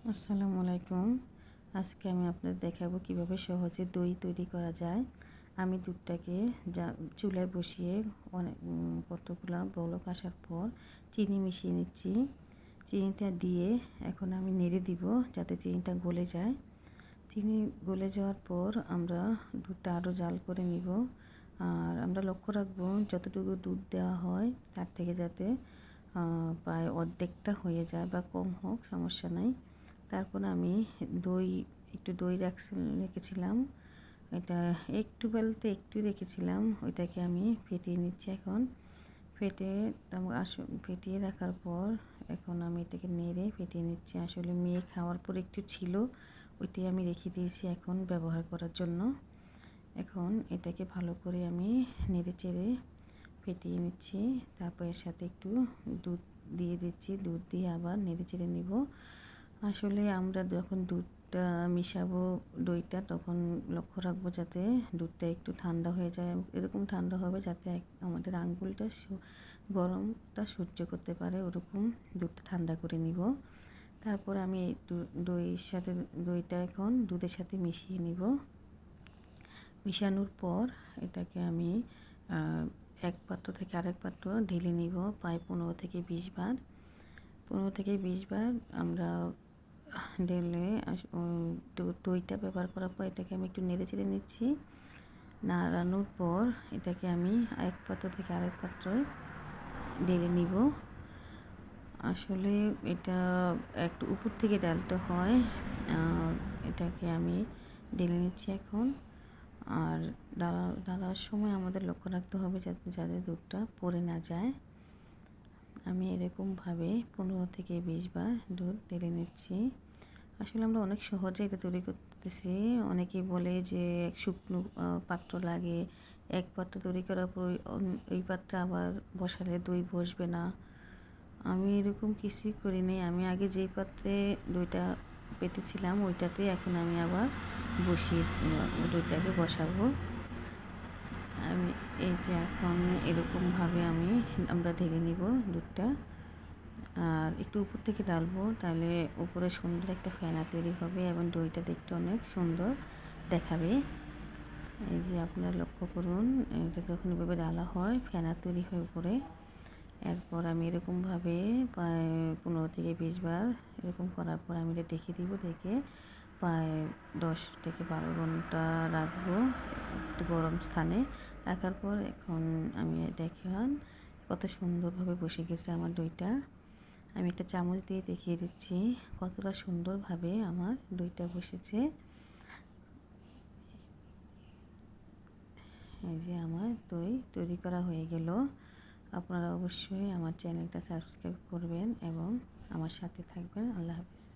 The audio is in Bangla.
আসসালামু আলাইকুম। আজকে আমি আপনাদের দেখাবো কিভাবে সহজে দই তৈরি করা যায়। আমি দুধটাকে চুলায় বসিয়ে অনেক কতগুলা বলক আসার পর চিনি মিশিয়ে নিচ্ছি। চিনিটা দিয়ে এখন আমি নেড়ে দিব যাতে চিনিটা গলে যায়। চিনি গলে যাওয়ার পর আমরা দুধটা আরও জাল করে নিব। আর আমরা লক্ষ্য রাখবো যতটুকু দুধ দেওয়া হয় তার থেকে যাতে প্রায় অর্ধেকটা হয়ে যায় বা কম হোক, সমস্যা নাই। তারপর আমি একটু দই রেখেছিলাম, এটা একটু বেলতে একটু রেখেছিলাম, ওইটাকে আমি ফেটিয়ে নিচ্ছি এখন। ফেটিয়ে রাখার পর এখন আমি এটাকে নেড়ে ফেটিয়ে নিচ্ছি। আসলে মেয়ে খাওয়ার পর একটু ছিল, ওইটাই আমি রেখে দিয়েছি এখন ব্যবহার করার জন্য। এখন এটাকে ভালো করে আমি নেড়ে চেড়ে ফেটিয়ে নিচ্ছি। তারপর এর সাথে একটু দুধ দিয়ে দিচ্ছি, দুধ দিয়ে আবার নেড়ে চেড়ে নিব। আসলে আমরা যখন দুধটা মিশাবো দইটা, তখন লক্ষ্য রাখবো যাতে দুধটা একটু ঠান্ডা হয়ে যায়। এরকম ঠান্ডা হবে যাতে আমাদের আঙ্গুলটা গরমটা সহ্য করতে পারে, ওরকম দুধটা ঠান্ডা করে নিব। তারপর আমি দইটা এখন দুধের সাথে মিশিয়ে নিব। মিশানোর পর এটাকে আমি এক পাত্র থেকে আরেক পাত্র ঢেলে নিব প্রায় 15 থেকে 20 বার। 15 থেকে 20 বার আমরা ঢেলে দইটা ব্যবহার করার পর এটাকে আমি একটু নেড়ে চেড়ে নিচ্ছি। নাড়ানোর পর এটাকে আমি এক পাত্র থেকে আরেক পাত্রে ঢেলে নিব। আসলে এটা একটু উপর থেকে ঢালতে হয়। এটাকে আমি ঢেলে নিচ্ছি এখন। আর ঢালার সময় আমাদের লক্ষ্য রাখতে হবে যাতে দুধটা পড়ে না যায়। আমি এরকমভাবে 15 থেকে 20 বার দুধ ঢেলে নিচ্ছি। আসলে আমরা অনেক সহজে এটা তৈরি করতেছি। অনেকেই বলে যে শুকনো পাত্র লাগে, এক পাত্র তৈরি করার পর ওই পাত্রে আবার বসালে দই বসবে না। আমি এরকম কিছুই করিনি। আমি আগে যেই পাত্রে দইটা পেতেছিলাম ওইটাতে এখন আমি আবার দইটাকে বসাবো। আমি এই যে এখন এরকমভাবে আমরা ঢেলে নিব দুধটা। আর একটু উপর থেকে ঢালবো, তাহলে উপরে সুন্দর একটা ফেনা তৈরি হবে এবং দইটা দেখতে অনেক সুন্দর দেখাবে। এই যে আপনারা লক্ষ্য করুন, এটা যখন এভাবে ঢালা হয় ফেনা তৈরি হয় উপরে। এরপর আমি এরকমভাবে প্রায় 15 থেকে 20 বার এরকম করার পর আমি এটা ঢেকে দিব। ঢেকে প্রায় 10 থেকে 12 ঘন্টা রাখবো একটু গরম স্থানে। রাখার পর এখন আমি দেখেন কত সুন্দরভাবে বসে গেছে আমার দইটা। আমি একটা চামচ দিয়ে দেখিয়ে দিচ্ছি কতটা সুন্দরভাবে আমার দইটা বসেছে। এই যে আমার দই তৈরি করা হয়ে গেল। আপনারা অবশ্যই আমার চ্যানেলটা সাবস্ক্রাইব করবেন এবং আমার সাথে থাকবেন। আল্লাহ হাফেজ।